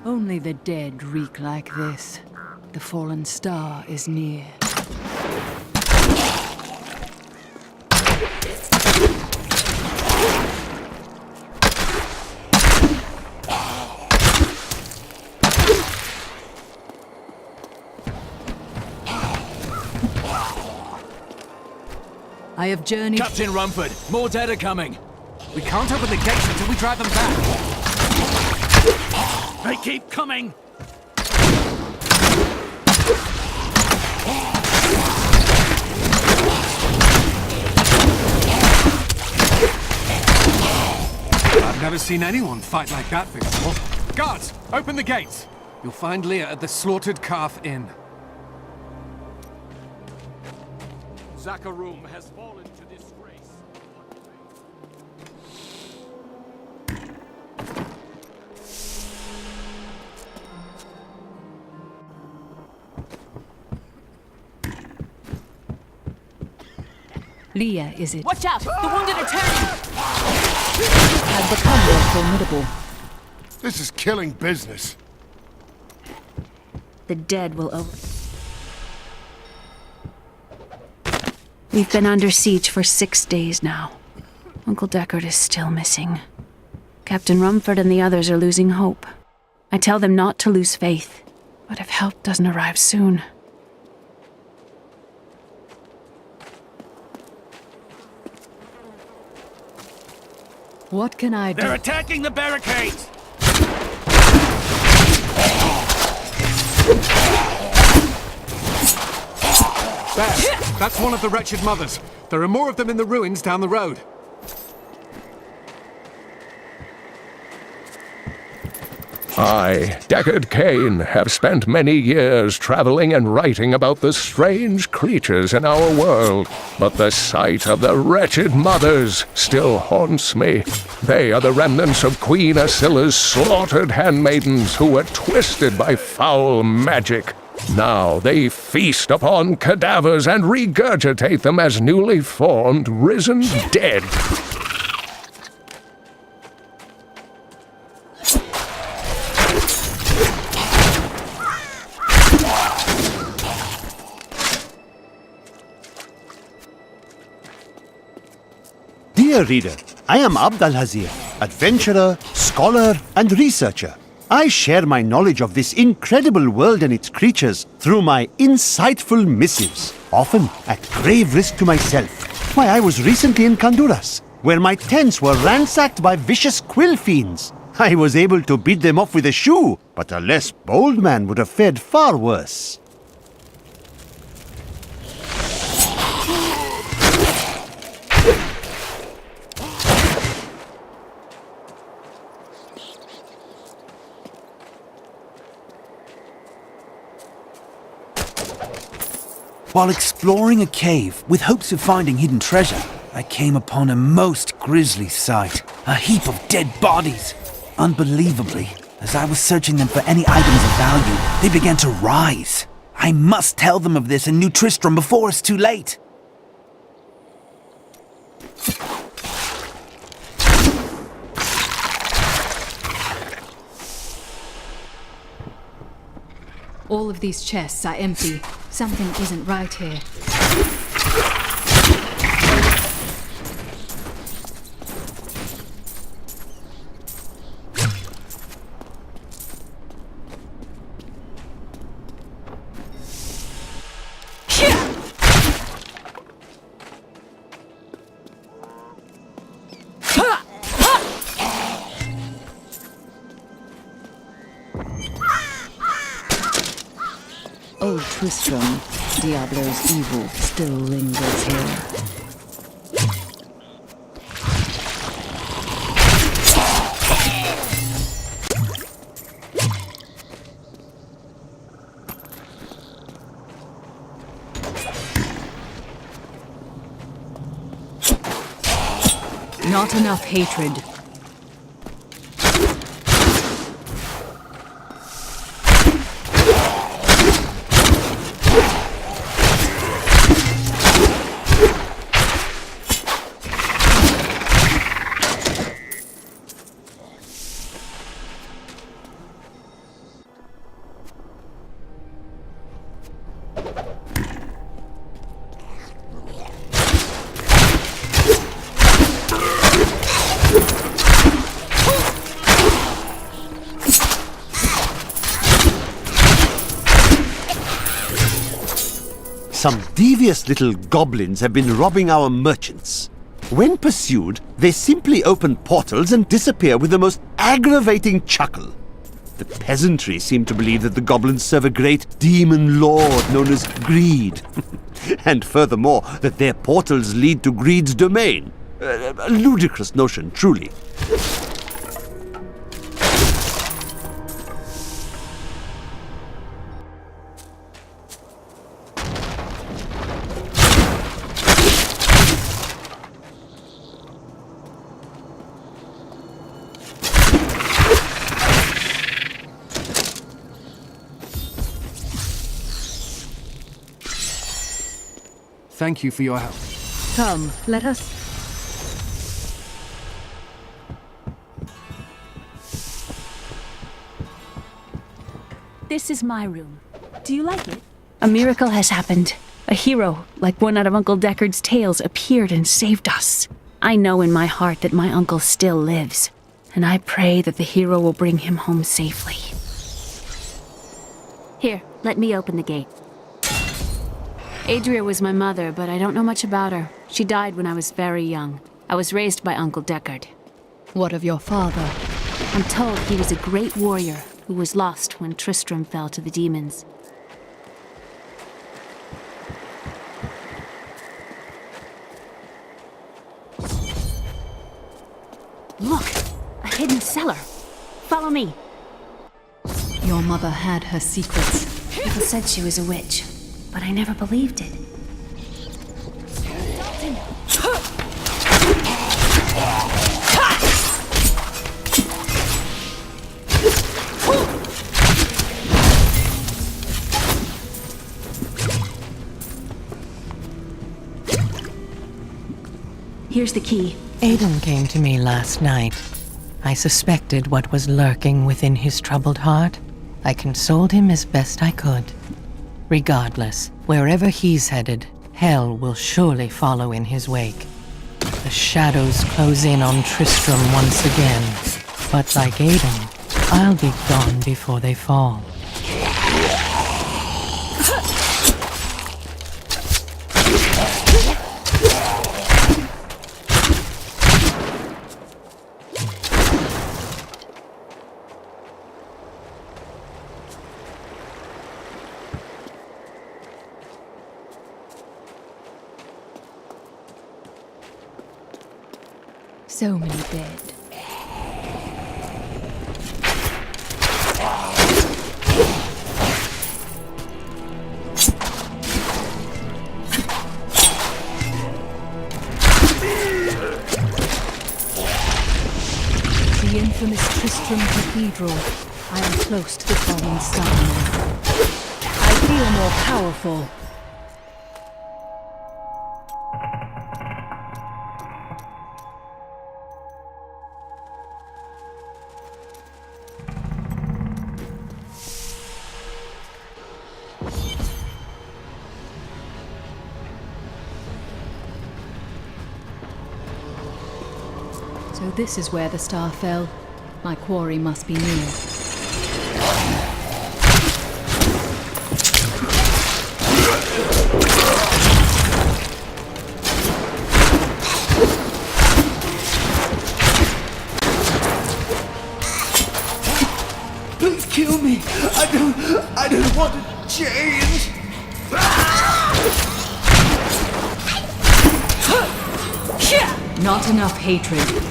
Only the dead reek like this. The fallen star is near. I have journeyed... Captain Rumford, more dead are coming. We can't open the gates until we drive them back. They keep coming! I've never seen anyone fight like that before. Guards, open the gates! You'll find Leah at the Slaughtered Calf Inn. Zakharum has fallen to disgrace. Leah, is it? Watch out! The wounded are turning! Have become more formidable. This is killing business. The dead will We've been under siege for 6 days now. Uncle Deckard is still missing. Captain Rumford and the others are losing hope. I tell them not to lose faith, but if help doesn't arrive soon... What can I do? They're attacking the barricades! There! That's one of the wretched mothers. There are more of them in the ruins down the road. I, Deckard Cain, have spent many years traveling and writing about the strange creatures in our world, but the sight of the wretched mothers still haunts me. They are the remnants of Queen Asilla's slaughtered handmaidens who were twisted by foul magic. Now they feast upon cadavers and regurgitate them as newly formed, risen dead. Dear reader, I am Abd al-Hazir, adventurer, scholar, and researcher. I share my knowledge of this incredible world and its creatures through my insightful missives, often at grave risk to myself. Why, I was recently in Kanduras, where my tents were ransacked by vicious quill fiends. I was able to beat them off with a shoe, but a less bold man would have fared far worse. While exploring a cave with hopes of finding hidden treasure, I came upon a most grisly sight. A heap of dead bodies. Unbelievably, as I was searching them for any items of value, they began to rise. I must tell them of this in New Tristram before it's too late. All of these chests are empty. Something isn't right here. Old Tristram, Diablo's evil still lingers here. Not enough hatred. Some devious little goblins have been robbing our merchants. When pursued, they simply open portals and disappear with the most aggravating chuckle. The peasantry seem to believe that the goblins serve a great demon lord known as Greed. And furthermore, that their portals lead to Greed's domain. A ludicrous notion, truly. Thank you for your help. Come, let us. This is my room. Do you like it? A miracle has happened. A hero, like one out of Uncle Deckard's tales, appeared and saved us. I know in my heart that my uncle still lives, and I pray that the hero will bring him home safely. Here, let me open the gate. Adria was my mother, but I don't know much about her. She died when I was very young. I was raised by Uncle Deckard. What of your father? I'm told he was a great warrior who was lost when Tristram fell to the demons. Look! A hidden cellar! Follow me! Your mother had her secrets. People said she was a witch, but I never believed it. Here's the key. Aidan came to me last night. I suspected what was lurking within his troubled heart. I consoled him as best I could. Regardless, wherever he's headed, hell will surely follow in his wake. The shadows close in on Tristram once again. But like Aidan, I'll be gone before they fall. So many dead. The infamous Tristram Cathedral. I am close to the fallen star now. I feel more powerful. So this is where the star fell. My quarry must be near. Please kill me. I don't want to change. Not enough hatred.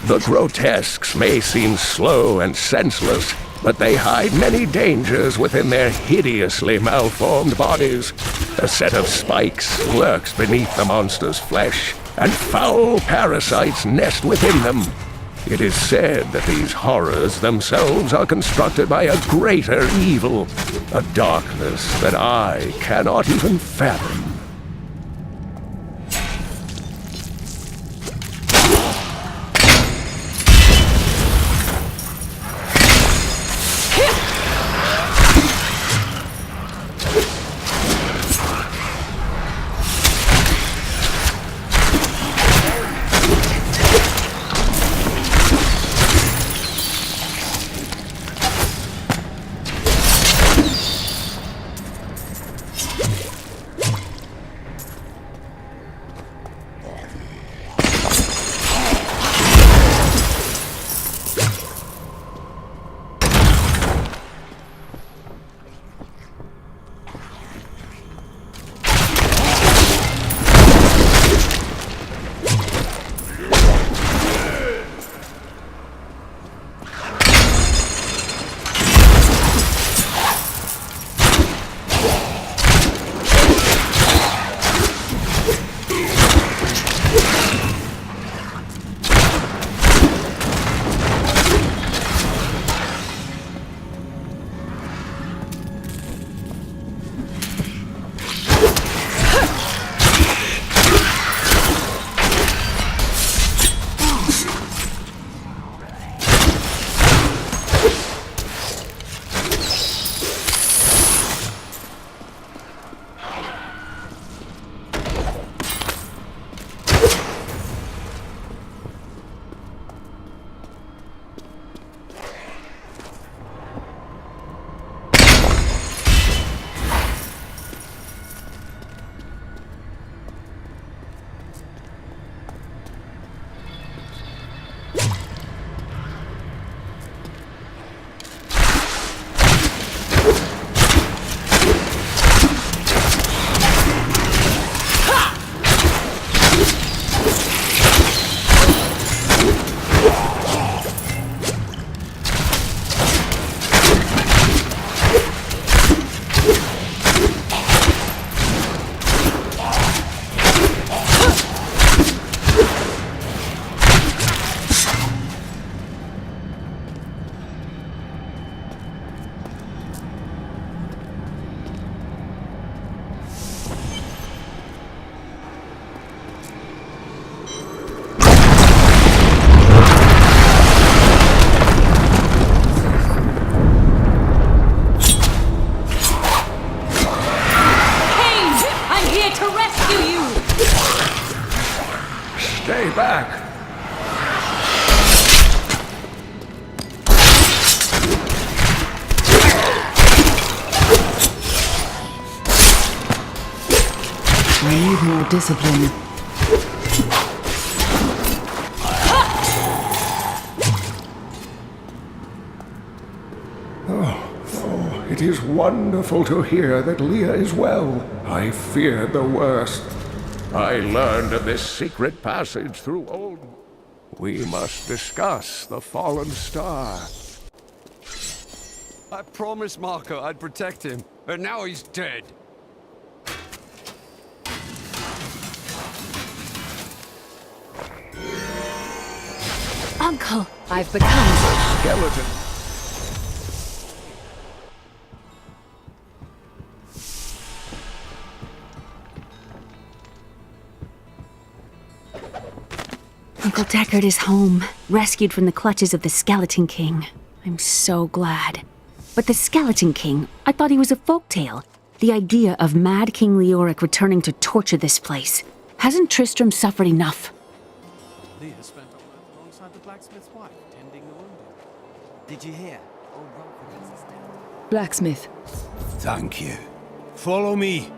The grotesques may seem slow and senseless, but they hide many dangers within their hideously malformed bodies. A set of spikes lurks beneath the monster's flesh, and foul parasites nest within them. It is said that these horrors themselves are constructed by a greater evil, a darkness that I cannot even fathom. Stay back! We need more discipline. Oh, it is wonderful to hear that Leah is well. I feared the worst. I learned of this secret passage through old... We must discuss the fallen star. I promised Marco I'd protect him, and now he's dead. Uncle! I've become... Skeleton. Uncle Deckard is home, rescued from the clutches of the Skeleton King. I'm so glad. But the Skeleton King, I thought he was a folktale. The idea of Mad King Leoric returning to torture this place. Hasn't Tristram suffered enough? Leah spent all night alongside the blacksmith's wife, tending the wounded. Did you hear? Old Rumford is dead. Blacksmith. Thank you. Follow me.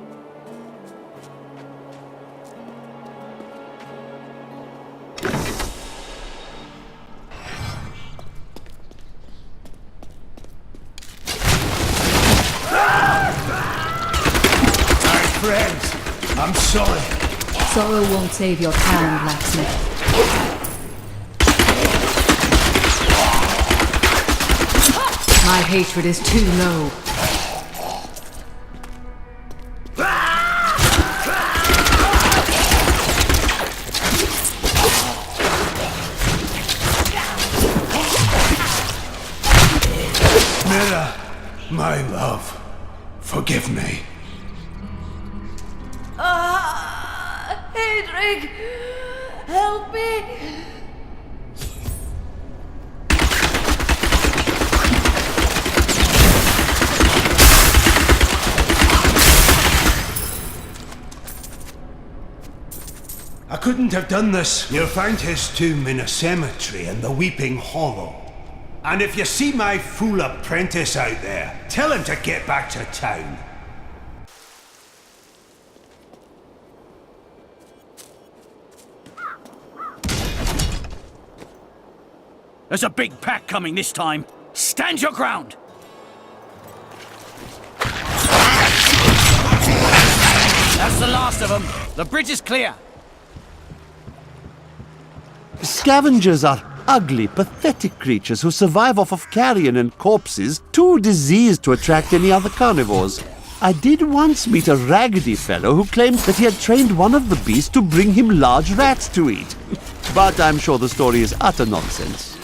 Friends, I'm sorry. Sorrow won't save your town, blacksmith. My hatred is too low. Mira, my love, forgive me. Hedrick! Help me! I couldn't have done this. You'll find his tomb in a cemetery in the Weeping Hollow. And if you see my fool apprentice out there, tell him to get back to town. There's a big pack coming this time. Stand your ground! That's the last of them. The bridge is clear. Scavengers are ugly, pathetic creatures who survive off of carrion and corpses, too diseased to attract any other carnivores. I did once meet a raggedy fellow who claimed that he had trained one of the beasts to bring him large rats to eat. But I'm sure the story is utter nonsense.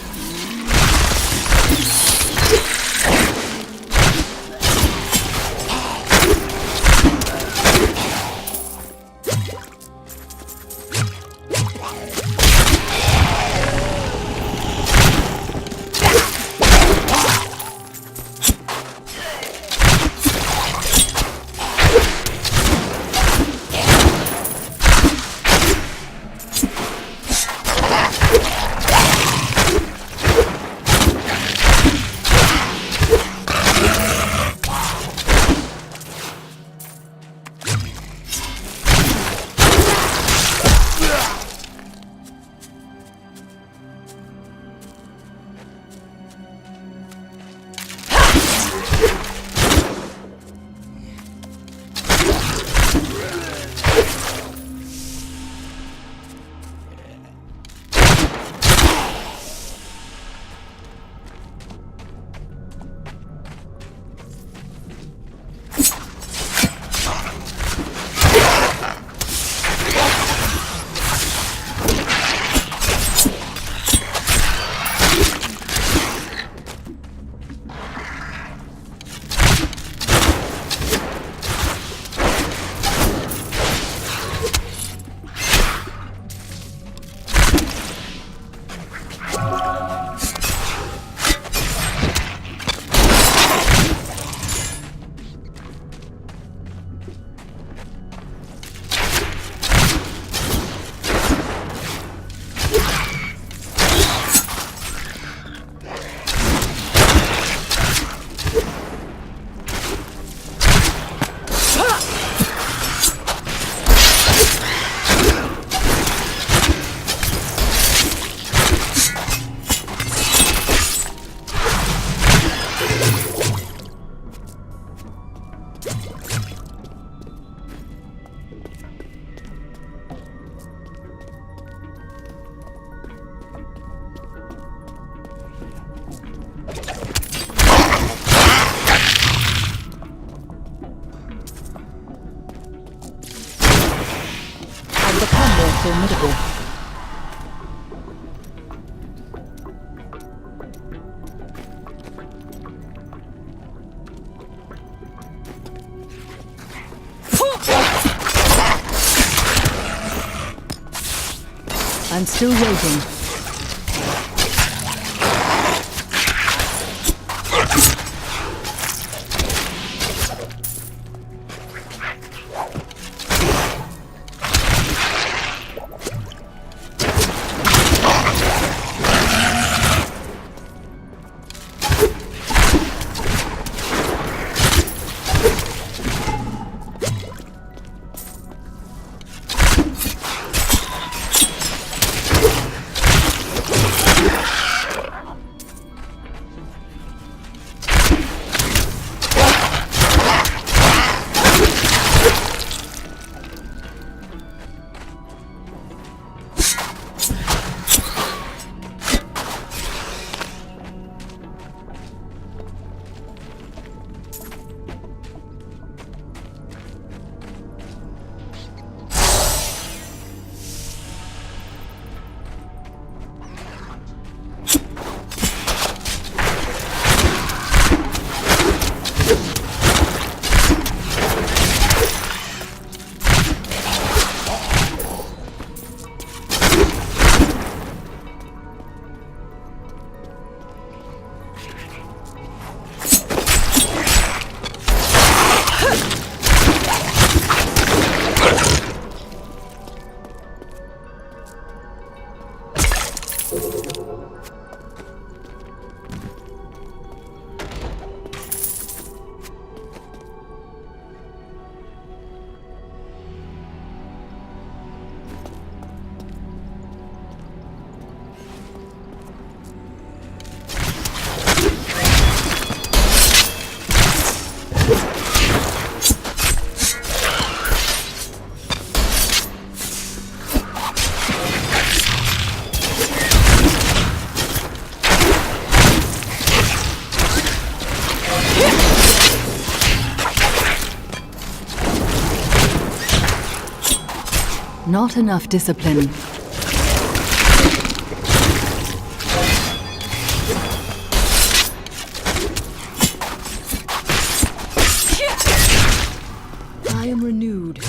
formidable. I'm still waiting. Not enough discipline. I am renewed.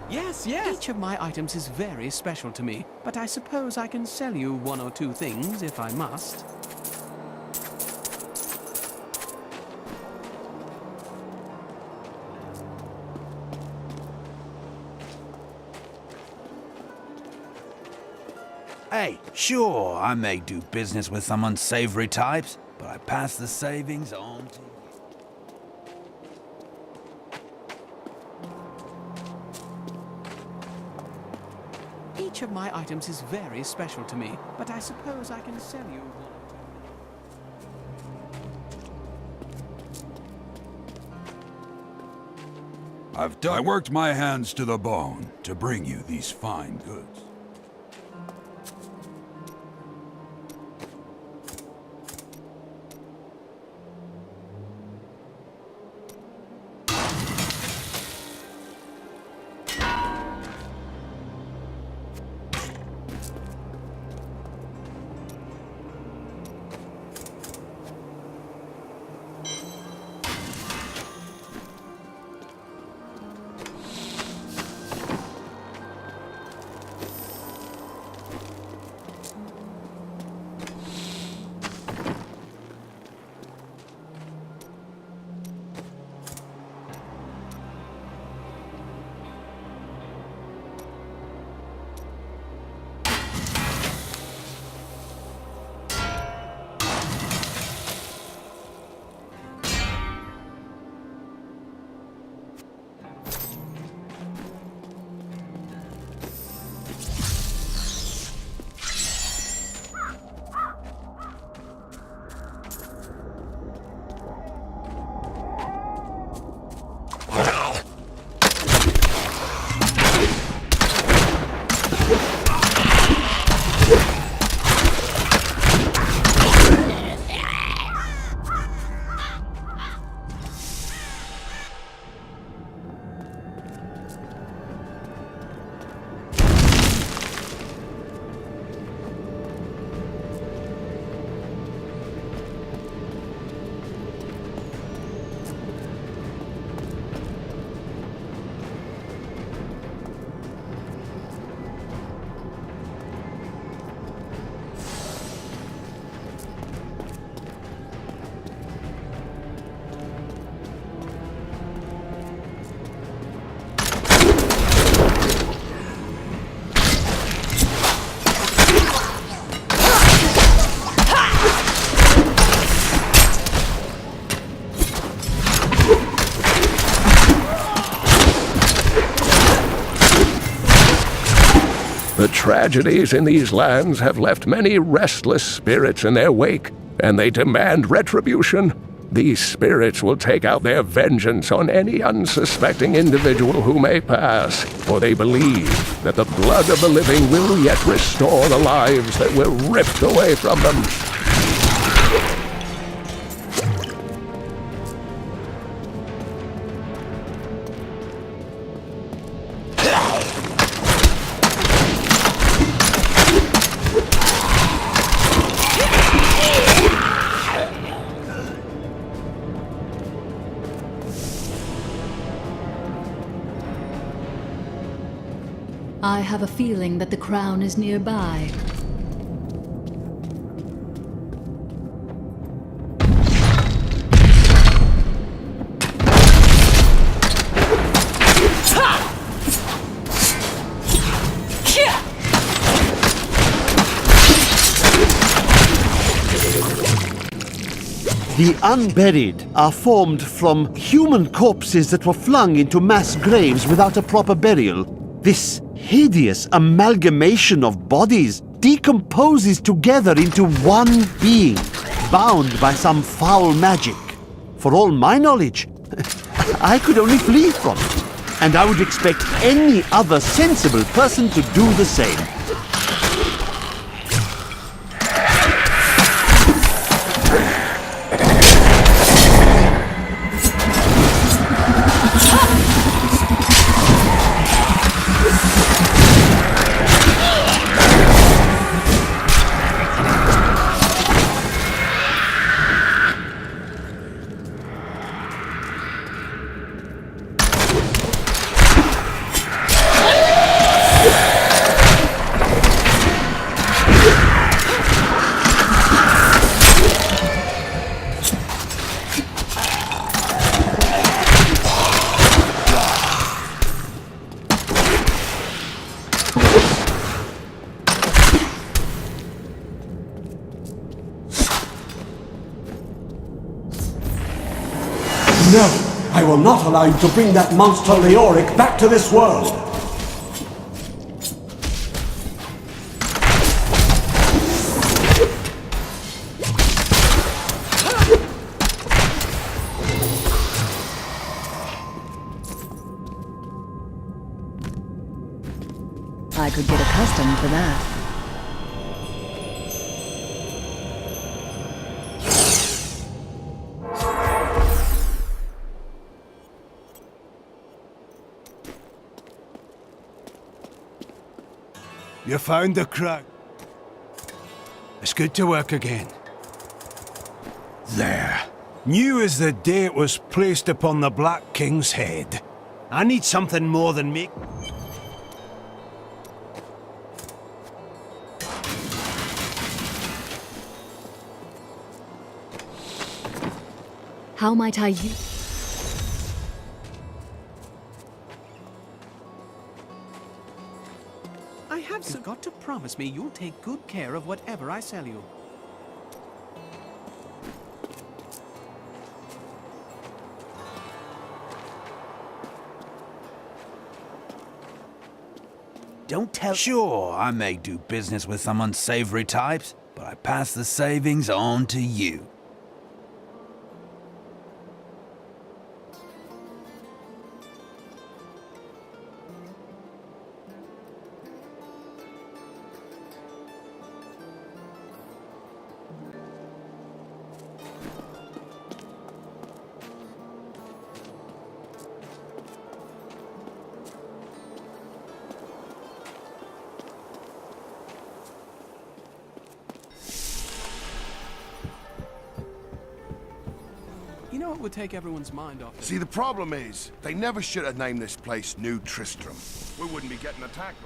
Yes, yes! Each of my items is very special to me, but I suppose I can sell you one or two things if I must. Hey, sure, I may do business with some unsavory types, but I pass the savings on to you. Each of my items is very special to me, but I suppose I can sell you one. I worked my hands to the bone to bring you these fine goods. The tragedies in these lands have left many restless spirits in their wake, and they demand retribution. These spirits will take out their vengeance on any unsuspecting individual who may pass, for they believe that the blood of the living will yet restore the lives that were ripped away from them. I have a feeling that the crown is nearby. The unburied are formed from human corpses that were flung into mass graves without a proper burial. This hideous amalgamation of bodies decomposes together into one being, bound by some foul magic. For all my knowledge, I could only flee from it, and I would expect any other sensible person to do the same. No, I will not allow you to bring that monster Leoric back to this world. I could get accustomed to that. You found the crack. It's good to work again. There. New as the day it was placed upon the Black King's head. I need something more than me. How might I use... You've got to promise me you'll take good care of whatever I sell you. Don't tell— Sure, I may do business with some unsavory types, but I pass the savings on to you. You know what would take everyone's mind off See, the problem is, they never should have named this place New Tristram. We wouldn't be getting attacked.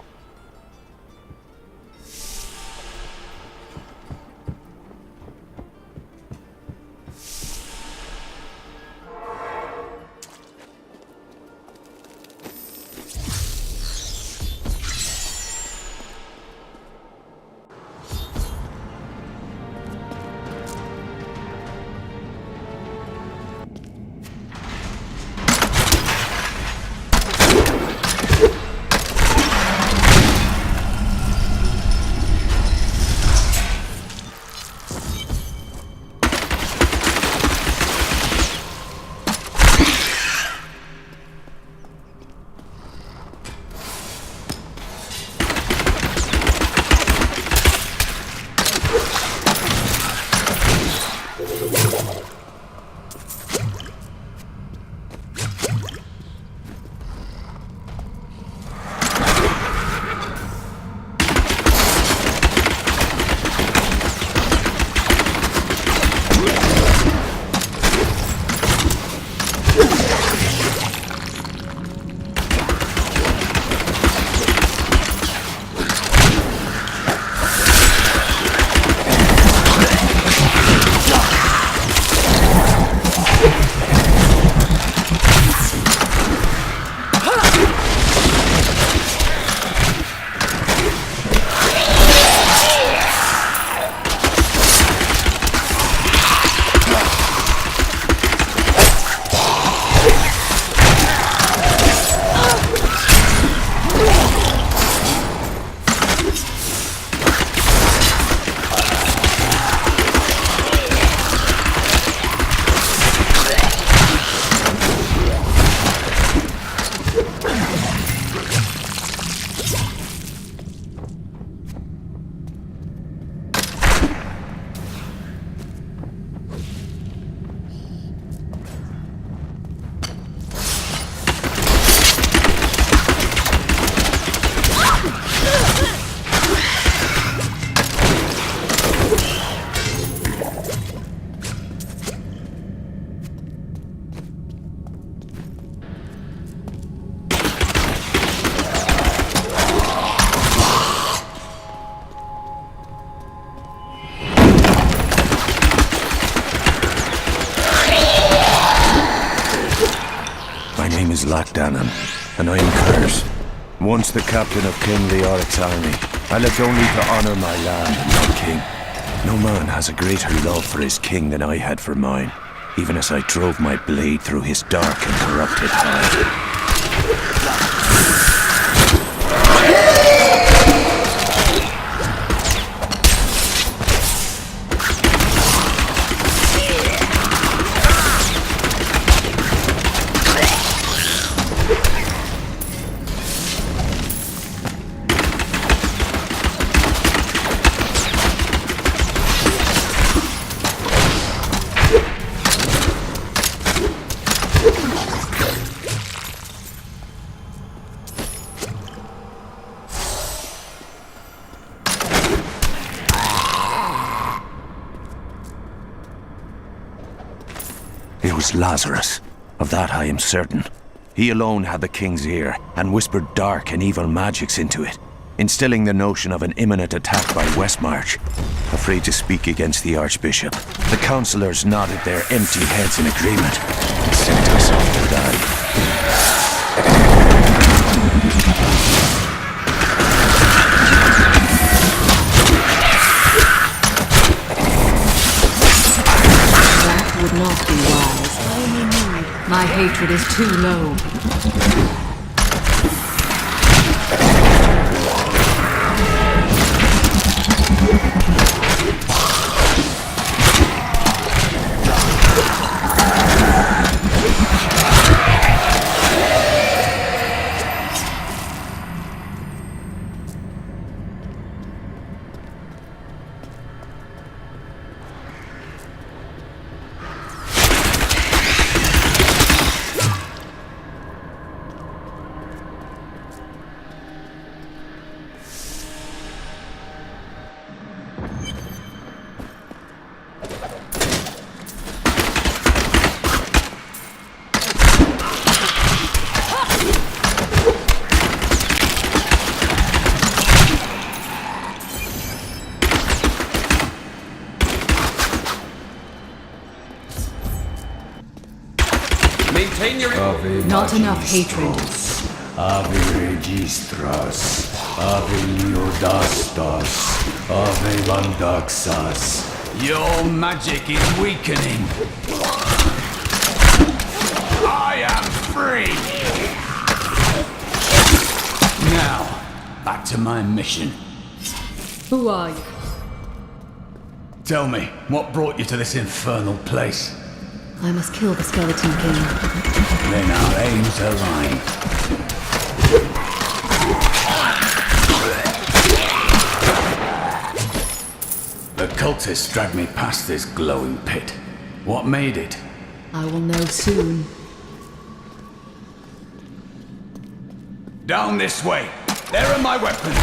and I am cursed. Once the captain of King Leoric's army, I lived only to honor my land and my king. No man has a greater love for his king than I had for mine. even as I drove my blade through his dark and corrupted heart. It was Lazarus. Of that I am certain. He alone had the king's ear, and whispered dark and evil magics into it, instilling the notion of an imminent attack by Westmarch. Afraid to speak against the Archbishop, the councillors nodded their empty heads in agreement, and sent us off to die. Would not be wise. My hatred is too low. Maintain your... Not enough hatred. Ave Registras, Ave Leodastas, Ave Vandaxas. Your magic is weakening. I am free! Now, back to my mission. Who are you? Tell me, what brought you to this infernal place? I must kill the Skeleton King. Then our aims align. The cultists dragged me past this glowing pit. What made it? I will know soon. Down this way. There are my weapons.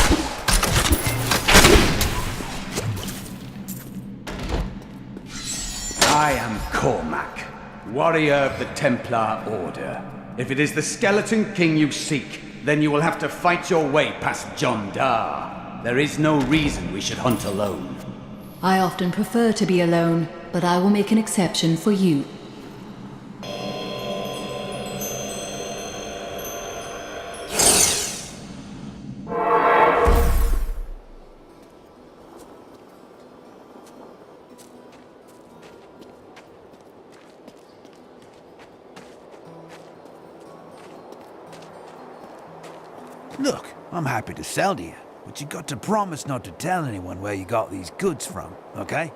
I am Cormac, warrior of the Templar Order. If it is the Skeleton King you seek, then you will have to fight your way past John Dar. There is no reason we should hunt alone. I often prefer to be alone, but I will make an exception for you. Look, I'm happy to sell to you, but you got to promise not to tell anyone where you got these goods from, okay?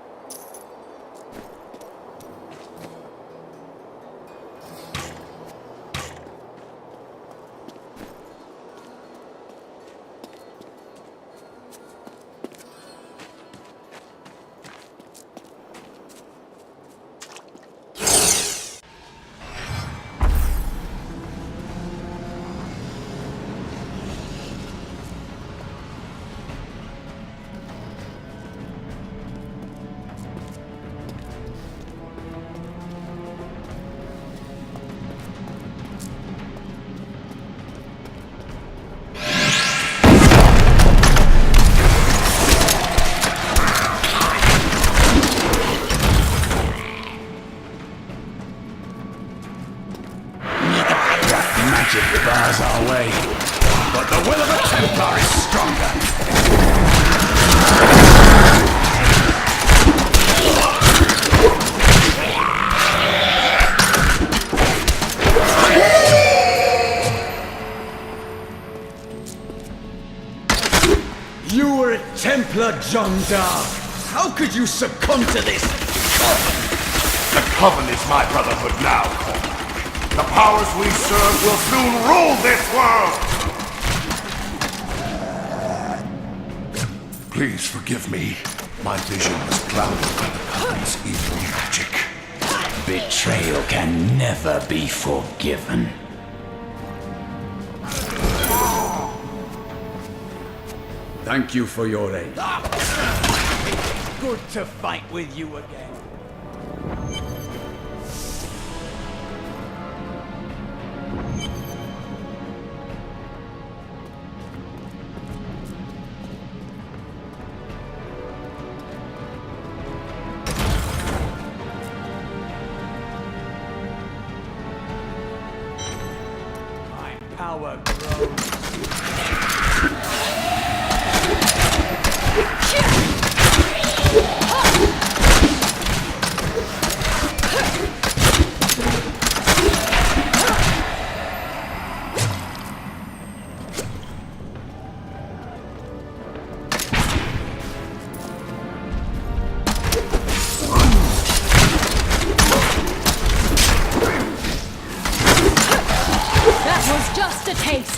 Magic bars our way, but the will of a Templar is stronger. Templar John Dar! How could you succumb to this? The Coven is my brotherhood now, Cormac. The powers we serve will soon rule this world! Please forgive me. My vision was clouded by the Coven's evil magic. Betrayal can never be forgiven. Thank you for your aid. Good to fight with you again. My power grows. That was just a taste.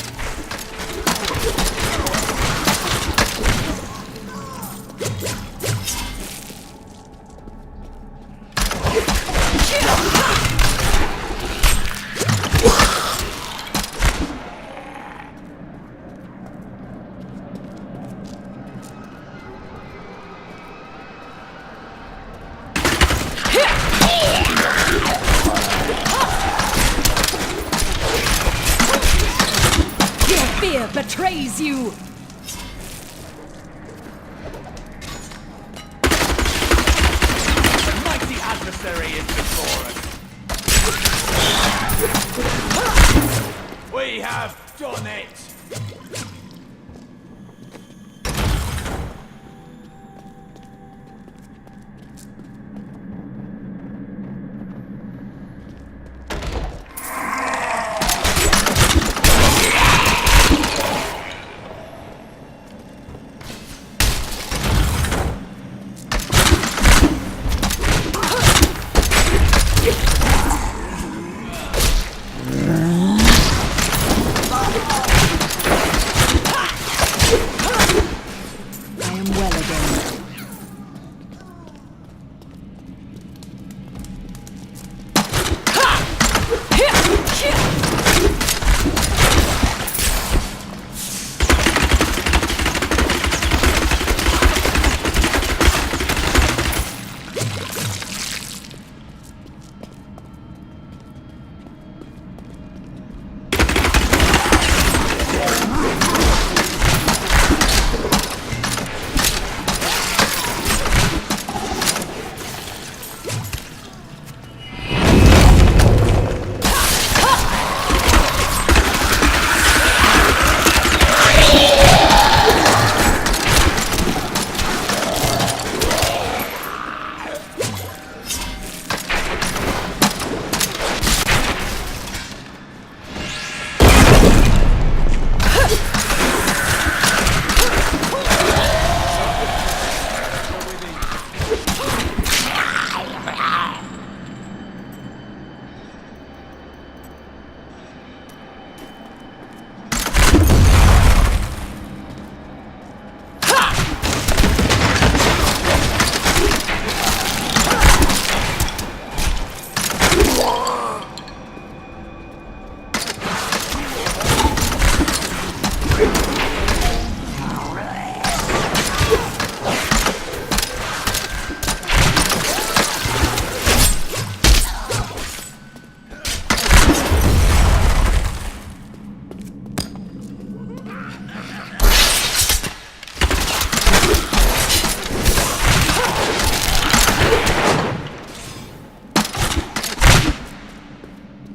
Your fear betrays you. The mighty adversary is before us. We have done it. I am well again.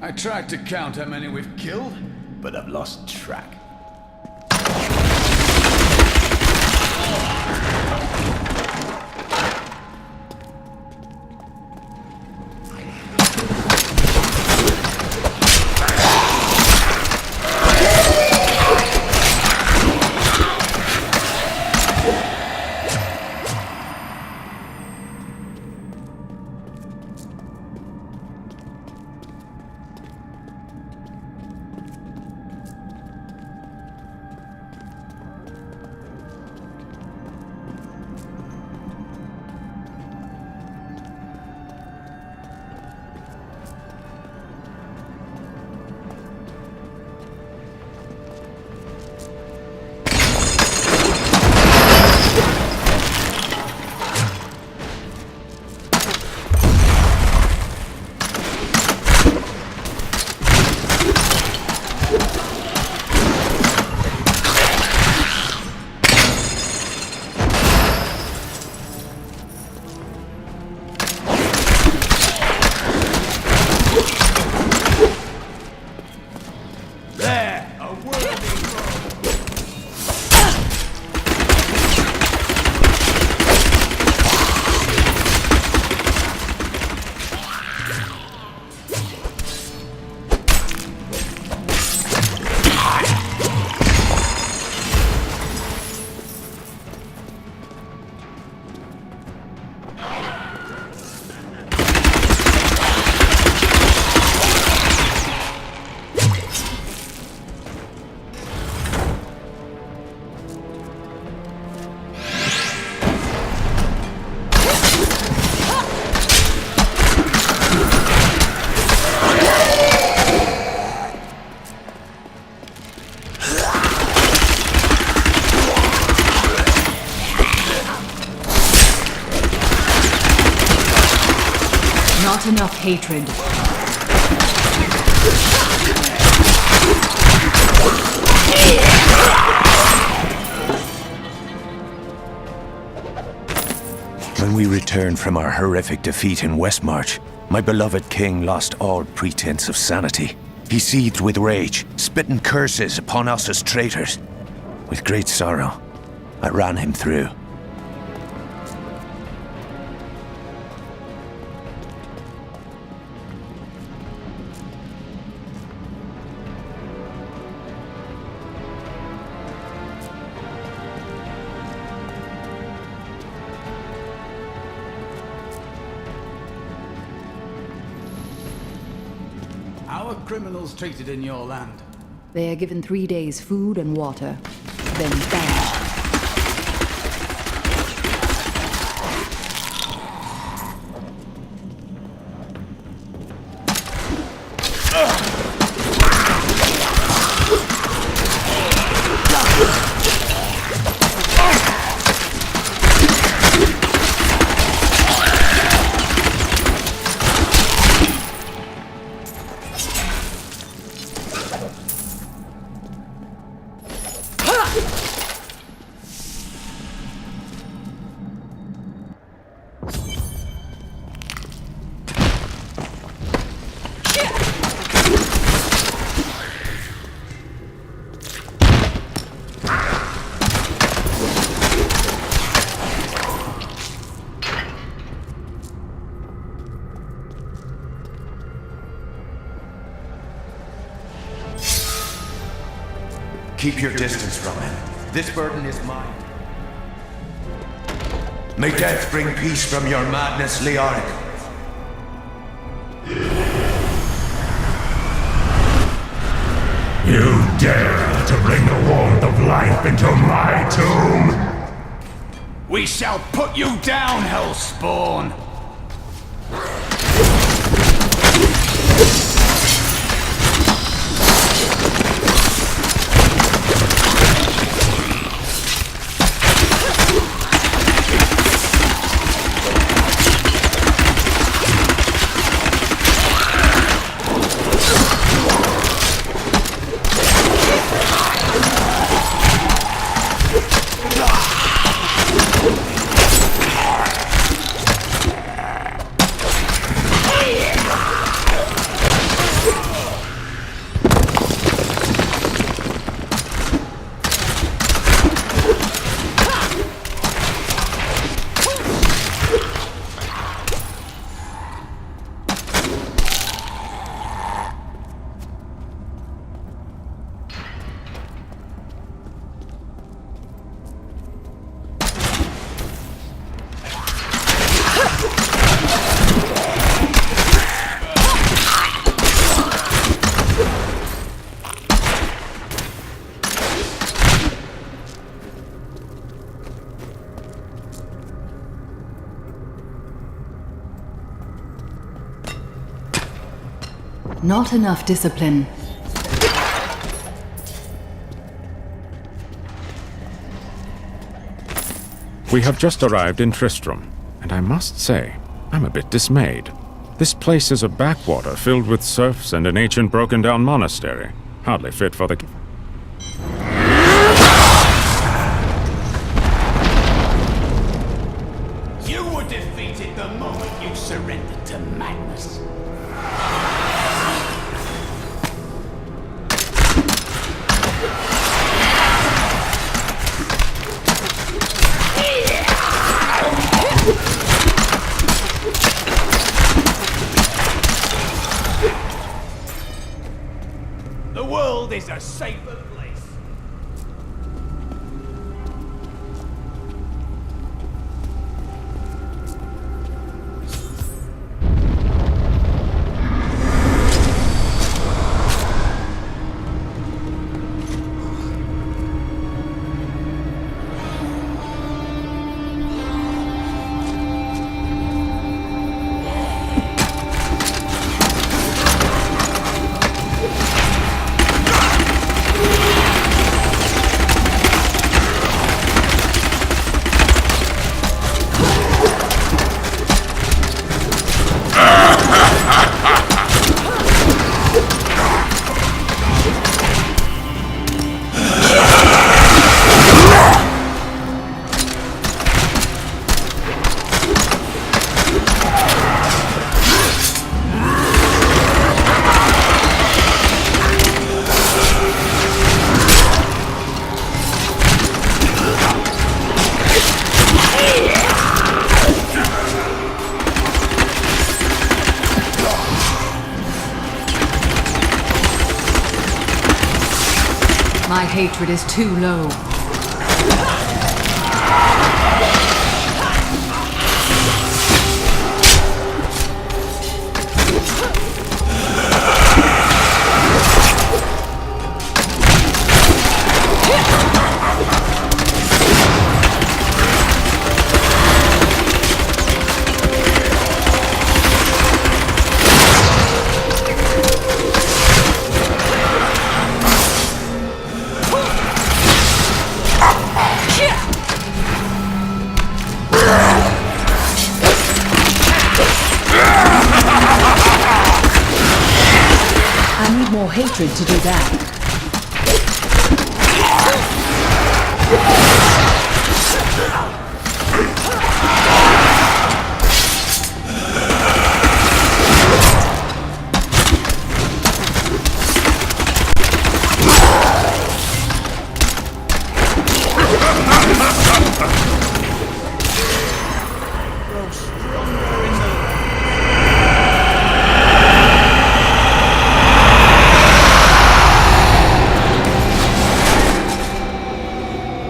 I tried to count how many we've killed, but I've lost track. enough hatred. When we returned from our horrific defeat in Westmarch, my beloved king lost all pretense of sanity. He seethed with rage, spitting curses upon us as traitors. With great sorrow, I ran him through. How are criminals treated in your land? They are given 3 days food and water, then banished. Keep your distance from him. This burden is mine. May death bring peace from your madness, Leoric. You dare to bring the warmth of life into my tomb? We shall put you down, Hellspawn! Not enough discipline. We have just arrived in Tristram, and I must say, I'm a bit dismayed. This place is a backwater filled with serfs and an ancient broken-down monastery. Hardly fit for the... You were defeated the moment you surrendered to madness. The world is a safer place. My hatred is too low. I need more hatred to do that.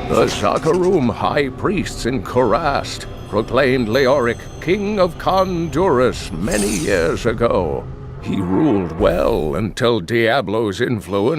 The Sakarum high priests in Kurast proclaimed Leoric king of Kondurus many years ago. He ruled well until Diablo's influence